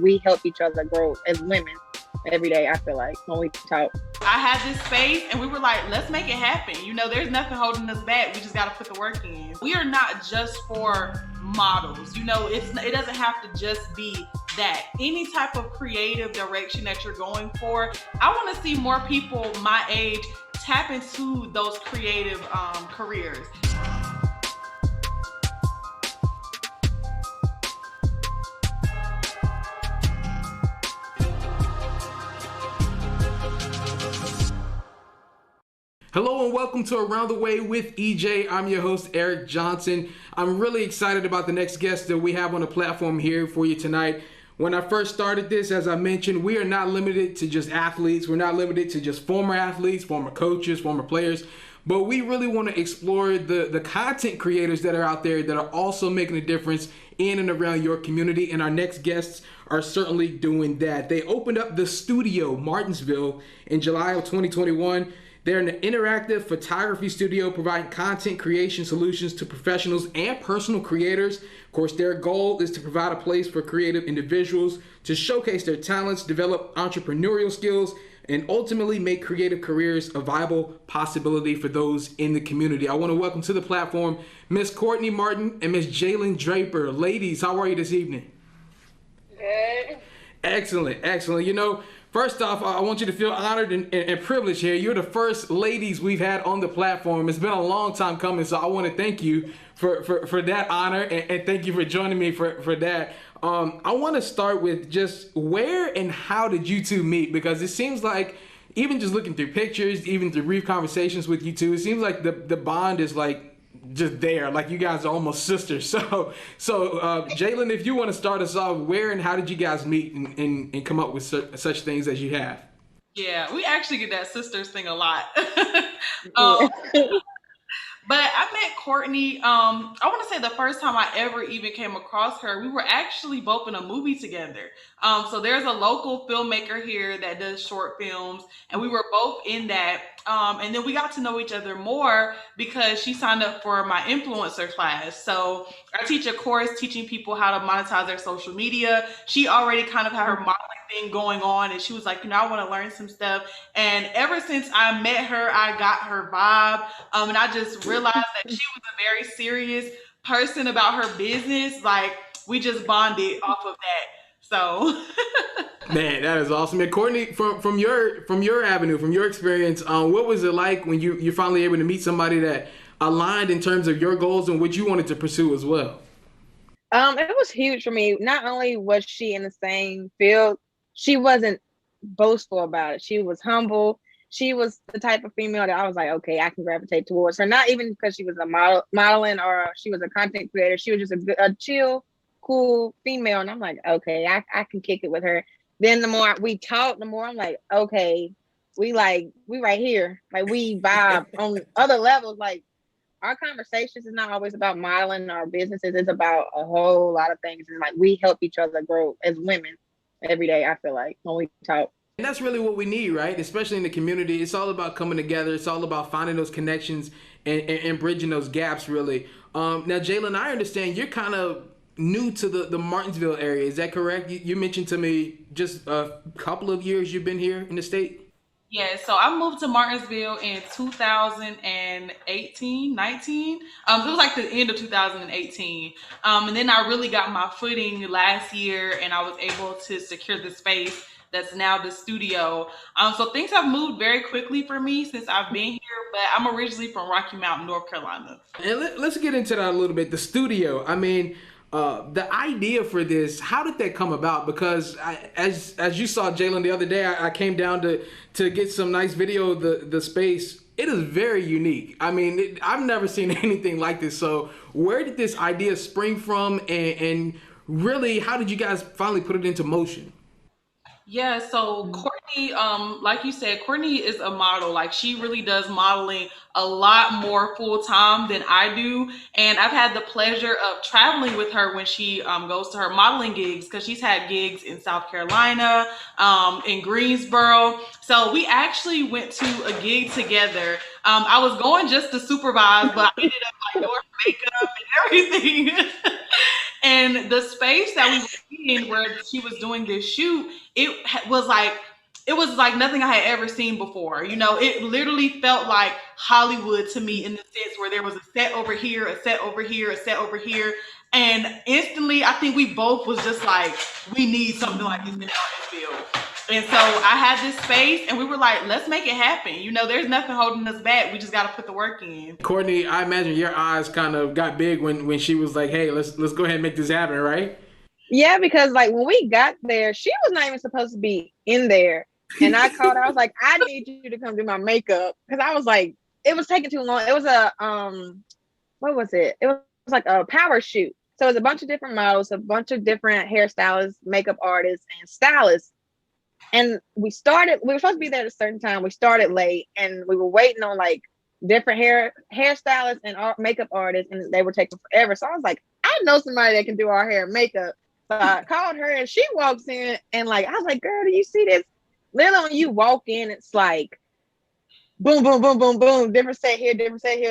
We help each other grow as women every day, I feel like, when we talk. I had this space and we were like, let's make it happen. You know, there's nothing holding us back. We just got to put the work in. We are not just for models. You know, it doesn't have to just be that. Any type of creative direction that you're going for, I want to see more people my age tap into those creative careers. Hello and welcome to Around the Way with EJ. I'm your host, Eric Johnson. I'm really excited about the next guest that we have on the platform here for you tonight. When I first started this, as I mentioned, we are not limited to just athletes. We're not limited to just former athletes, former coaches, former players. But we really want to explore the content creators that are out there that are also making a difference in and around your community. And our next guests are certainly doing that. They opened up the Studio Martinsville in July of 2021. They're an interactive photography studio providing content creation solutions to professionals and personal creators. Of course, their goal is to provide a place for creative individuals to showcase their talents, develop entrepreneurial skills, and ultimately make creative careers a viable possibility for those in the community. I want to welcome to the platform Miss Courtney Martin and Miss Jalen Draper. Ladies, how are you this evening? Good. Excellent, excellent. You know, first off, I want you to feel honored and privileged here. You're the first ladies we've had on the platform. It's been a long time coming, so I want to thank you for that honor and thank you for joining me for that. I want to start with just where and how did you two meet? Because it seems like even just looking through pictures, even through brief conversations with you two, it seems like the bond is like just there, like you guys are almost sisters. So Jalen, if you want to start us off, where and how did you guys meet and come up with such things as you have? Yeah, we actually get that sisters thing a lot. Yeah. But I met Courtney, I want to say the first time I ever even came across her, we were actually both in a movie together. So there's a local filmmaker here that does short films, and we were both in that. And then we got to know each other more because she signed up for my influencer class. So I teach a course teaching people how to monetize their social media. She already kind of had her modeling thing going on, and she was like, I want to learn some stuff. And ever since I met her, I got her vibe. And I just realized that she was a very serious person about her business. Like, we just bonded off of that. So Man, that is awesome. And Courtney, from your avenue, from your experience, what was it like when you're finally able to meet somebody that aligned in terms of your goals and what you wanted to pursue as well? It was huge for me. Not only was she in the same field, she wasn't boastful about it. She was humble. She was the type of female that I was like, okay, I can gravitate towards her. Not even because she was a modeling or she was a content creator. She was just a chill, cool female. And I'm like, okay, I can kick it with her. Then the more we talk, the more I'm like, okay, we right here. Like, we vibe on other levels. Like, our conversations is not always about modeling our businesses. It's about a whole lot of things. And like, we help each other grow as women every day, I feel like, when we talk. And that's really what we need, right? Especially in the community. It's all about coming together. It's all about finding those connections and bridging those gaps, really. Now, Jalen, I understand you're kind of new to the Martinsville area. Is that correct? You mentioned to me just a couple of years you've been here in the state. yeah, so I moved to Martinsville in 2018, 19. It was like the end of 2018. And then I really got my footing last year, and I was able to secure the space that's now the studio. So things have moved very quickly for me since I've been here, but I'm originally from Rocky Mount, North Carolina. And let's get into that a little bit. The studio. I mean, the idea for this, how did that come about? Because as you saw, Jalen, the other day, I came down to get some nice video of the space. It is very unique. I mean, I've never seen anything like this. So where did this idea spring from? And really, how did you guys finally put it into motion? Yeah, so Courtney, like you said, Courtney is a model. Like, she really does modeling a lot more full time than I do. And I've had the pleasure of traveling with her when she goes to her modeling gigs, because she's had gigs in South Carolina, in Greensboro. So we actually went to a gig together. I was going just to supervise, but I ended up like doing her makeup and everything. And the space that we were in where she was doing this shoot, it was like nothing I had ever seen before. You know, it literally felt like Hollywood to me in the sense where there was a set over here, a set over here, a set over here. And instantly, I think we both was just like, we need something like this in Martinsville. And so I had this space and we were like, let's make it happen. You know, there's nothing holding us back. We just got to put the work in. Courtney, I imagine your eyes kind of got big when she was like, hey, let's go ahead and make this happen, right? Yeah, because like when we got there, she was not even supposed to be in there. And I called her, I was like, I need you to come do my makeup. Because I was like, it was taking too long. It was a, what was it? It was like a power shoot. So it was a bunch of different models, a bunch of different hairstylists, makeup artists, and stylists. And we were supposed to be there at a certain time. We started late and we were waiting on like different hairstylists and makeup artists, and they were taking forever. So I was like, I know somebody that can do our hair and makeup. So I called her and she walks in and like, I was like, girl, do you see this? Literally when you walk in, it's like boom, boom, boom, boom, boom, different set here,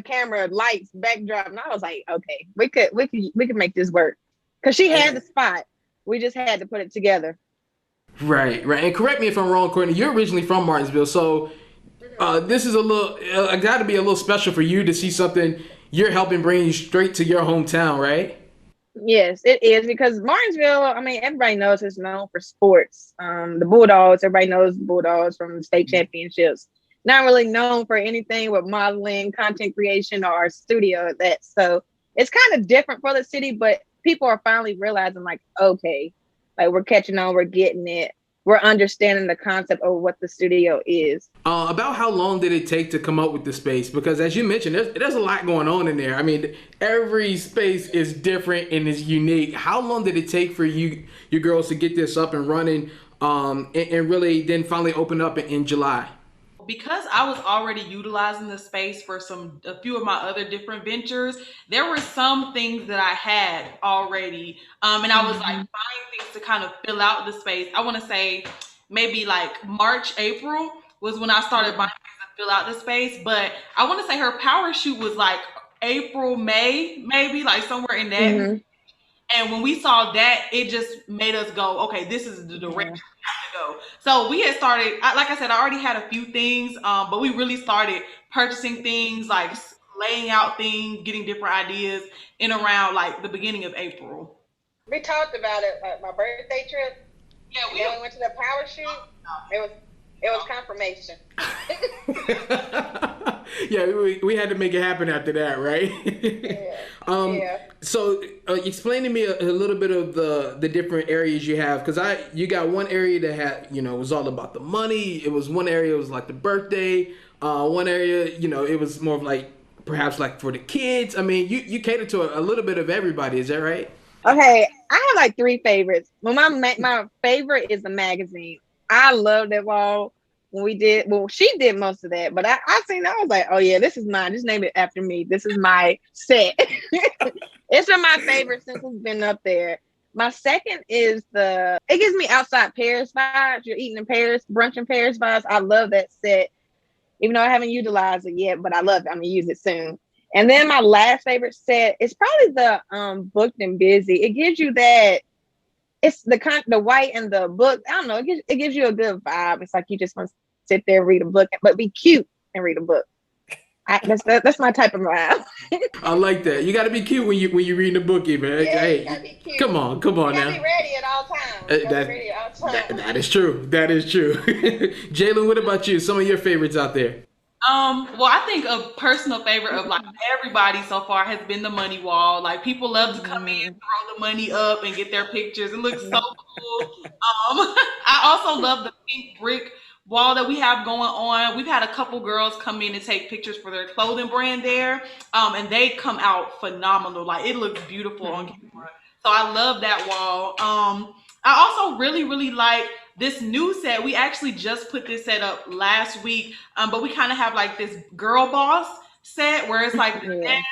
camera, lights, backdrop. And I was like, okay, we could make this work. Cause she had the spot. We just had to put it together. Right. And correct me if I'm wrong, Courtney, you're originally from Martinsville. So this is got to be a little special for you to see something you're helping bring you straight to your hometown, right? Yes, it is, because Martinsville, I mean, everybody knows it's known for sports. The Bulldogs, everybody knows the Bulldogs from the state championships. Not really known for anything with modeling, content creation, or studio at that. So it's kind of different for the city, but people are finally realizing like, okay, like we're catching on, we're getting it. We're understanding the concept of what the studio is. About how long did it take to come up with the space? Because as you mentioned, there's a lot going on in there. I mean, every space is different and is unique. How long did it take for you girls to get this up and running and really then finally open up in July? Because I was already utilizing the space for a few of my other different ventures, there were some things that I had already. And I was like buying things to kind of fill out the space. I want to say maybe like March, April was when I started buying things to fill out the space. But I want to say her power shoot was like April, May, maybe like somewhere in that. Mm-hmm. And when we saw that, it just made us go, okay, this is the direction we have to go. So we had started, like I said, I already had a few things, but we really started purchasing things, like laying out things, getting different ideas in around like the beginning of April. We talked about it, like my birthday trip. Yeah, we went to the power shoot. It was confirmation. Yeah, we had to make it happen after that, right? Yeah. So explain to me a little bit of the different areas you have, because you got one area that had, it was all about the money. It was one area, it was like the birthday. One area, it was more of like perhaps like for the kids. I mean, you cater to a little bit of everybody. Is that right? Okay, I have like three favorites. Well, my favorite is the magazine. I love that wall. She did most of that, but I seen that, I was like, oh yeah, this is mine. Just name it after me. This is my set. It's been my favorite since it's been up there. My second is it gives me outside Paris vibes. You're eating in Paris, brunch in Paris vibes. I love that set, even though I haven't utilized it yet, but I love it. I'm gonna use it soon. And then my last favorite set is probably the Booked and Busy. It gives you that. It's the white and the book. I don't know. It gives you a good vibe. It's like you just want to sit there and read a book, but be cute and read a book. That's my type of vibe. I like that. You got to be cute when you reading a book, even. Yeah, hey, you gotta be cute. Come on you now. Gotta be ready at all times. That is true. That is true. Jalen, what about you? Some of your favorites out there? Well, I think a personal favorite of like everybody so far has been the money wall. Like people love to come in, throw the money up, and get their pictures. It looks so cool. I also love the pink brick wall that we have going on. We've had a couple girls come in and take pictures for their clothing brand there, and they come out phenomenal. Like it looks beautiful on camera. So I love that wall. I also really, really like this new set. We actually just put this set up last week, but we kind of have like this girl boss set where it's like the desk,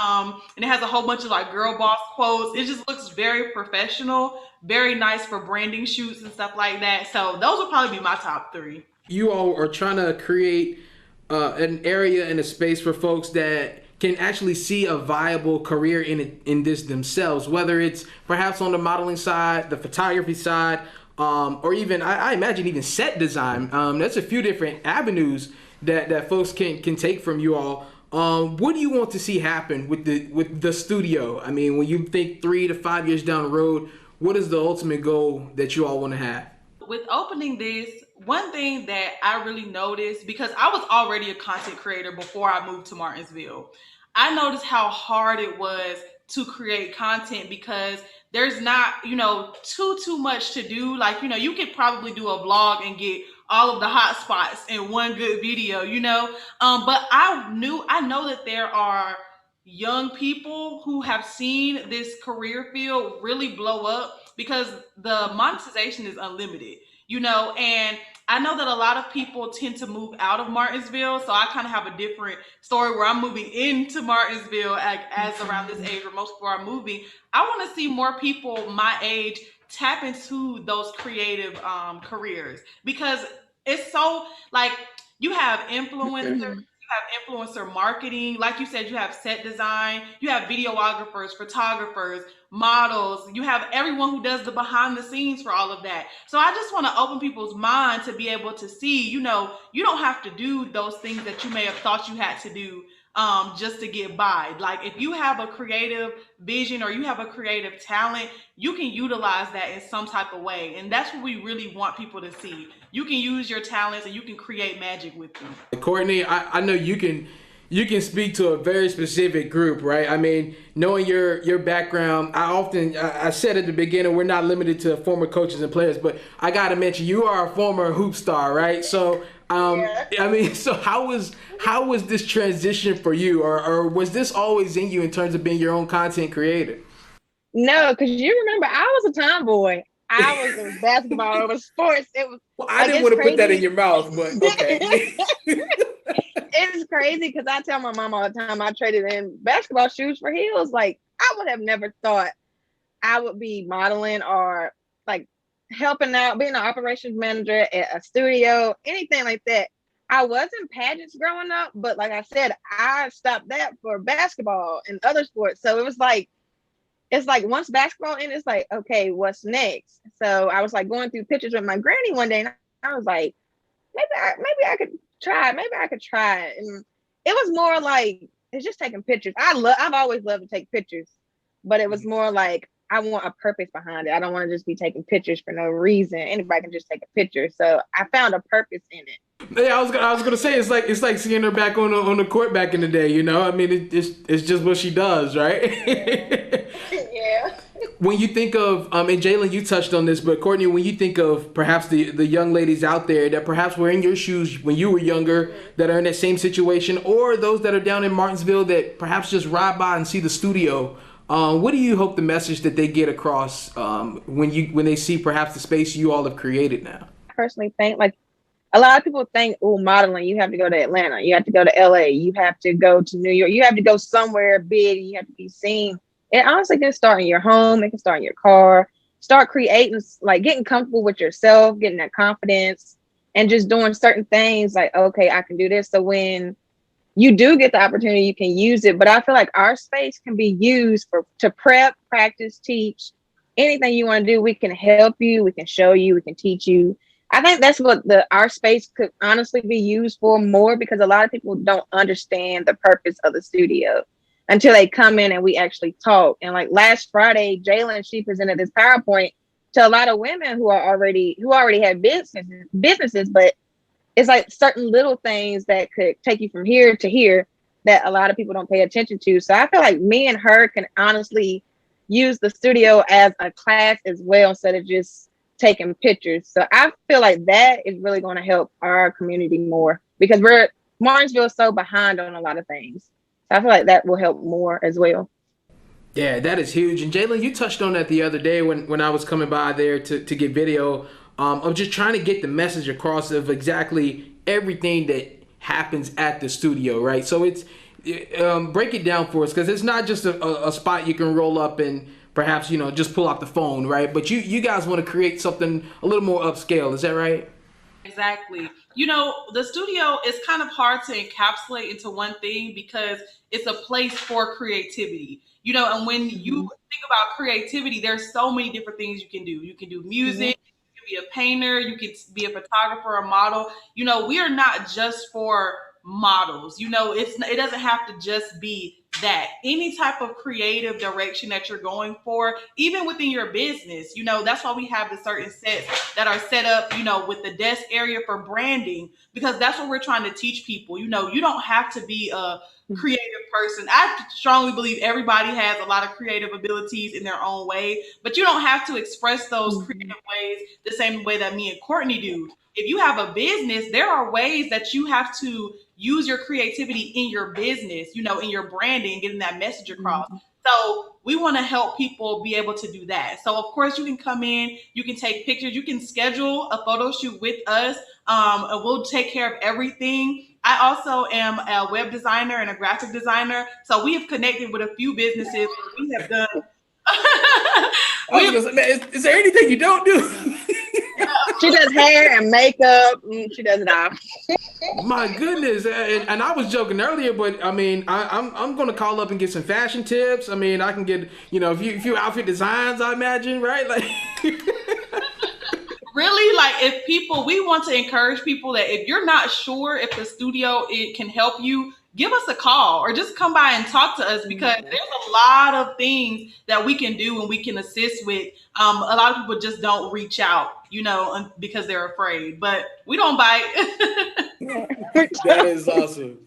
and it has a whole bunch of like girl boss quotes. It just looks very professional, very nice for branding shoots and stuff like that. So those would probably be my top three. You all are trying to create an area and a space for folks that can actually see a viable career in this themselves, whether it's perhaps on the modeling side, the photography side, or even I imagine even set design. That's a few different avenues that folks can take from you all. What do you want to see happen with the studio? I mean, when you think 3 to 5 years down the road, what is the ultimate goal that you all want to have? With opening this, one thing that I really noticed, because I was already a content creator before I moved to Martinsville, I noticed how hard it was to create content because there's not, too much to do. Like, you could probably do a vlog and get all of the hot spots in one good video, but I know that there are young people who have seen this career field really blow up because the monetization is unlimited, and I know that a lot of people tend to move out of Martinsville. So I kind of have a different story where I'm moving into Martinsville as around this age where most people are moving. I want to see more people my age tap into those creative careers because it's so like you have influencers. You have influencer marketing. Like you said, you have set design, you have videographers, photographers, models, you have everyone who does the behind the scenes for all of that. So I just want to open people's mind to be able to see, you don't have to do those things that you may have thought you had to do just to get by. Like if you have a creative vision or you have a creative talent, you can utilize that in some type of way. And that's what we really want people to see. You can use your talents and you can create magic with them. Courtney, I know you can speak to a very specific group, right? I mean, knowing your background, I said at the beginning, we're not limited to former coaches and players, but I got to mention you are a former hoop star, right? So, I mean, so how was this transition for you, or was this always in you in terms of being your own content creator? No, because you remember I was a tomboy. I was in basketball over sports. It was. Well, I didn't want to put that in your mouth, but okay. It's crazy because I tell my mom all the time I traded in basketball shoes for heels. Like I would have never thought I would be modeling or like helping out, being an operations manager at a studio, anything like that. I was in pageants growing up, but like I said, I stopped that for basketball and other sports. So it's like once basketball ended, it's like, okay, what's next? So I was like going through pictures with my granny one day, and I was like, maybe I could try it. Maybe I could try it. And it was more like it's just taking pictures. I've always loved to take pictures, but it was more like I want a purpose behind it. I don't want to just be taking pictures for no reason. Anybody can just take a picture. So I found a purpose in it. Yeah, I was gonna say it's like seeing her back on the court back in the day. I mean, it's just what she does, right? Yeah. When you think of and Jalen, you touched on this, but Courtney, when you think of perhaps the young ladies out there that perhaps were in your shoes when you were younger, that are in that same situation, or those that are down in Martinsville that perhaps just ride by and see the studio, what do you hope the message that they get across when they see perhaps the space you all have created now? I personally think like a lot of people think, oh, modeling, you have to go to Atlanta, you have to go to LA, you have to go to New York, you have to go somewhere big, you have to be seen. It honestly can start in your home, it can start in your car, start creating, like getting comfortable with yourself, getting that confidence, and just doing certain things like, okay, I can do this. So when you do get the opportunity, you can use it. But I feel like our space can be used to prep, practice, teach, anything you want to do. We can help you, we can show you, we can teach you. I think that's what our space could honestly be used for more, because a lot of people don't understand the purpose of the studio until they come in and we actually talk. And like last Friday, Jalen, she presented this PowerPoint to a lot of women who already have businesses, but it's like certain little things that could take you from here to here that a lot of people don't pay attention to. So I feel like me and her can honestly use the studio as a class as well, instead of just taking pictures. So I feel like that is really going to help our community more, because Martinsville is so behind on a lot of things. So I feel like that will help more as well. Yeah, that is huge. And Jalen, you touched on that the other day when I was coming by there to get video of just trying to get the message across of exactly everything that happens at the studio, right? So it's break it down for us, because it's not just a spot you can roll up and perhaps, just pull out the phone, right? But you guys want to create something a little more upscale. Is that right? Exactly. You know, the studio is kind of hard to encapsulate into one thing because it's a place for creativity. You know, and when you Mhm. think about creativity, there's so many different things you can do. You can do Yep. music, you can be a painter, you can be a photographer, a model. You know, we are not just for models. You know, it doesn't have to just be that. Any type of creative direction that you're going for, even within your business, you know, that's why we have the certain sets that are set up, you know, with the desk area for branding, because that's what we're trying to teach people. You know, you don't have to be a creative person. I strongly believe everybody has a lot of creative abilities in their own way, but you don't have to express those Mhm. creative ways the same way that me and Courtney do. If you have a business, there are ways that you have to use your creativity in your business, you know, in your branding, getting that message across. Mhm. So we want to help people be able to do that. So of course you can come in, you can take pictures, you can schedule a photo shoot with us, and we'll take care of everything. I also am a web designer and a graphic designer, so we have connected with a few businesses where we have done. I we was have, gonna say, man, is there anything you don't do? She does hair and makeup. She does it all. My goodness, and I was joking earlier, but I mean, I'm gonna call up and get some fashion tips. I mean, I can get a few outfit designs. I imagine, right? Like, really, like, if people, we want to encourage people that if you're not sure if the studio it can help you, give us a call or just come by and talk to us, because Mhm. there's a lot of things that we can do and we can assist with. A lot of people just don't reach out, you know, because they're afraid, but we don't bite. that is awesome.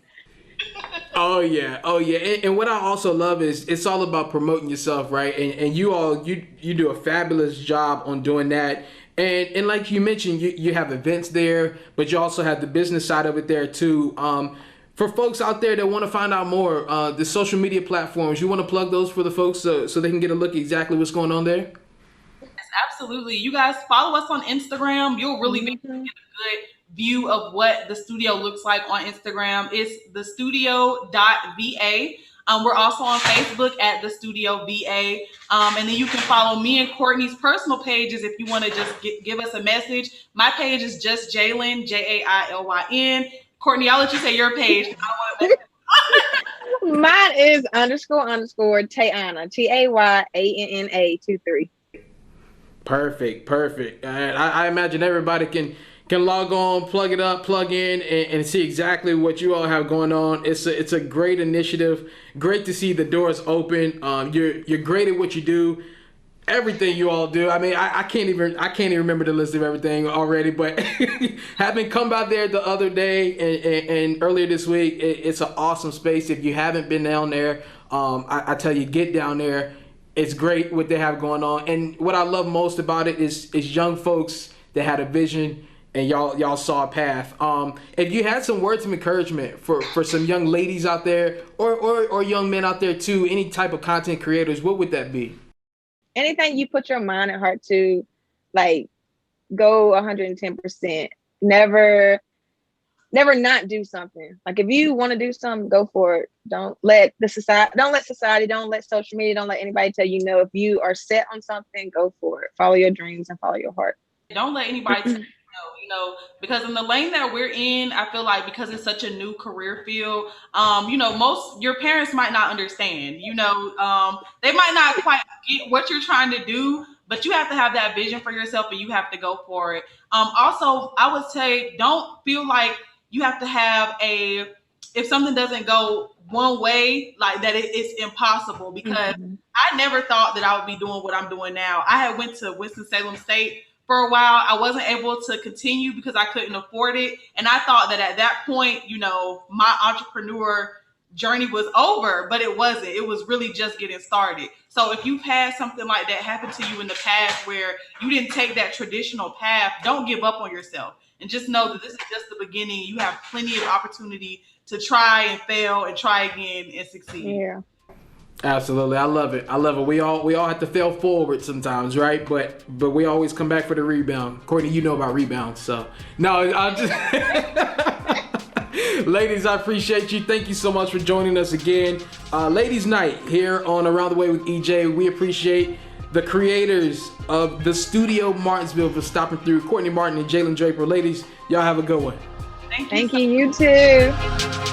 Oh yeah, oh yeah, and what I also love is it's all about promoting yourself, right? And you do a fabulous job on doing that. And like you mentioned, you have events there, but you also have the business side of it there too. For folks out there that want to find out more, the social media platforms, you want to plug those for the folks so they can get a look at exactly what's going on there. Absolutely. You guys follow us on Instagram. You'll really be able to Mhm. get a good view of what the studio looks like on Instagram. It's the studio.va. We're also on Facebook at the Studio VA. And then you can follow me and Courtney's personal pages if you want to just give us a message. My page is just Jailyn, Jailyn. Courtney, I'll let you say your page. I don't want Mine is __ Tayana, TAYANNA 23. Perfect, perfect. And I imagine everybody can log on, plug it up, plug in, and see exactly what you all have going on. It's a great initiative. Great to see the doors open. You're great at what you do. Everything you all do. I mean, I can't even remember the list of everything already. But having come by there the other day and earlier this week, it's an awesome space. If you haven't been down there, I tell you, get down there. It's great what they have going on, and what I love most about it is young folks that had a vision, and y'all saw a path. If you had some words of encouragement for some young ladies out there, or young men out there too, any type of content creators, what would that be? Anything you put your mind and heart to, like, go 110%. Never not do something. Like, if you want to do something, go for it. Don't let society, don't let social media, don't let anybody tell you no. If you are set on something, go for it. Follow your dreams and follow your heart. Don't let anybody tell you no, you know, because in the lane that we're in, I feel like because it's such a new career field, you know, most your parents might not understand, you know, they might not quite get what you're trying to do, but you have to have that vision for yourself and you have to go for it. Also, I would say don't feel like you have to have if something doesn't go one way, like that it's impossible, because Mhm. I never thought that I would be doing what I'm doing now. I had went to Winston-Salem State for a while. I wasn't able to continue because I couldn't afford it. And I thought that at that point, you know, my entrepreneur journey was over, but it wasn't. It was really just getting started. So if you've had something like that happen to you in the past where you didn't take that traditional path, don't give up on yourself. And just know that this is just the beginning. You have plenty of opportunity to try and fail and try again and succeed. Yeah. Absolutely, I love it. I love it. We all have to fail forward sometimes, right? But we always come back for the rebound. Courtney, you know about rebounds, so no, I'm just. Ladies, I appreciate you. Thank you so much for joining us again. Ladies' Night here on Around the Way with EJ. We appreciate the creators of the Studio Martinsville, for stopping through. Courtney Martin and Jalen Draper. Ladies, y'all have a good one. Thank you. Thank you, you too.